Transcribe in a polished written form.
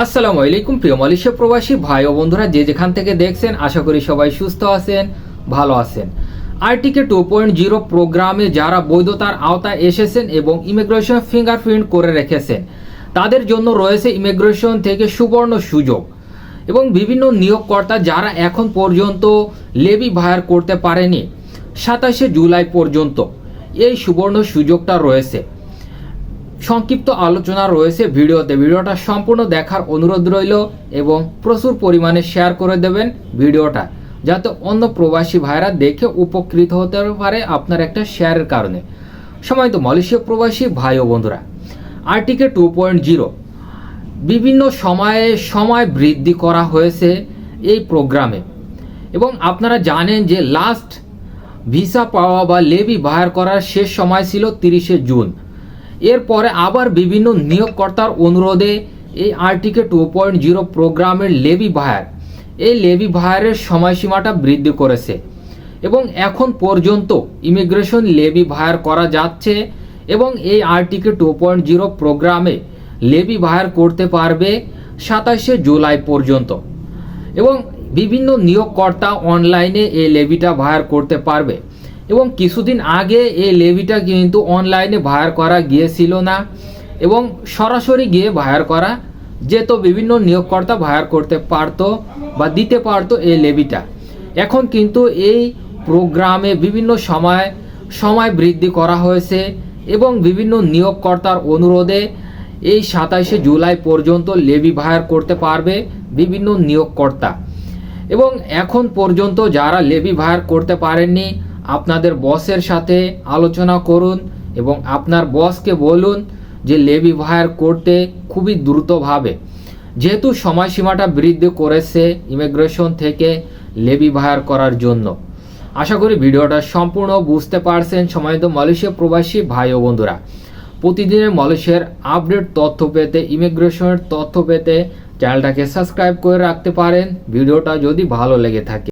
আসসালামু আলাইকুম প্রিয় মালয়েশিয়া প্রবাসী ভাই ও বন্ধুরা, যে যেখান থেকে দেখছেন আশা করি সবাই সুস্থ আছেন, ভালো আছেন। আরটিকে 2.0 প্রোগ্রামে যারা বৈধতার আওতায় এসেছেন এবং ইমিগ্রেশন ফিঙ্গারপ্রিন্ট করে রেখেছেন তাদের জন্য রয়েছে ইমিগ্রেশন থেকে সুবর্ণ সুযোগ। এবং বিভিন্ন নিয়োগকর্তা যারা এখন পর্যন্ত লেবি ভায়ার করতে পারেনি 27শে জুলাই পর্যন্ত এই সুবর্ণ সুযোগটা রয়েছে। সংক্ষিপ্ত আলোচনা রয়েছে ভিডিওটা সম্পূর্ণ দেখার অনুরোধ রইল এবং প্রচুর পরিমাণে শেয়ার করে দেবেন ভিডিওটা, যাতে অন্য প্রবাসী ভাইরা দেখে উপকৃত হতে পারে আপনার একটা শেয়ারের কারণে। সম্মানিত মালয়েশিয়া প্রবাসী ভাই ও বন্ধুরা, আরটিকে 2.0 বিভিন্ন সময় বৃদ্ধি করা হয়েছে এই প্রোগ্রামে। এবং আপনারা জানেন যে লাস্ট ভিসা পাওয়া বা লেবি বাহার করার শেষ সময় ছিল 30শে জুন। এরপরে আবার বিভিন্ন নিয়োগকর্তার অনুরোধে এই আরটিকে 2.0 প্রোগ্রামের লেবি বাহারের সময়সীমাটা বৃদ্ধি করেছে এবং এখন পর্যন্ত ইমিগ্রেশন লেবি বাহার করা যাচ্ছে। এবং এই আরটিকে 2.0 প্রোগ্রামে লেবি বাহার করতে পারবে 27শে জুলাই পর্যন্ত। এবং বিভিন্ন নিয়োগকর্তা অনলাইনে এই লেবিটা বাহার করতে পারবে। এবং কিছুদিন আগে এই লেবিটা কিন্তু অনলাইনে বাহার করা গিয়েছিল না এবং সরাসরি গিয়ে বাহার করা যেত, বিভিন্ন নিয়োগকর্তা বাহার করতে পারতো বা দিতে পারতো এই লেবিটা। এখন কিন্তু এই প্রোগ্রামে বিভিন্ন সময় বৃদ্ধি করা হয়েছে এবং বিভিন্ন নিয়োগকর্তার অনুরোধে এই 27শে জুলাই পর্যন্ত লেবি বাহার করতে পারবে বিভিন্ন নিয়োগকর্তা। এবং এখন পর্যন্ত যারা লেবি বাহার করতে পারেননি আপনাদের বসের সাথে আলোচনা করুন এবং আপনার বসকে বলুন যে লেবি বাহার করতে খুবই দ্রুতভাবে, যেহেতু সময়সীমাটা বৃদ্ধি করেছে ইমিগ্রেশন থেকে লেবি বাহার করার জন্য। আশা করি ভিডিওটা সম্পূর্ণ বুঝতে পারছেন। সম্মানিত মালয়েশিয়া প্রবাসী ভাই ও বন্ধুরা, প্রতিদিনের মালয়েশিয়ার আপডেট তথ্য পেতে, ইমিগ্রেশনের তথ্য পেতে চ্যানেলটাকে সাবস্ক্রাইব করে রাখতে পারেন ভিডিওটা যদি ভালো লেগে থাকে।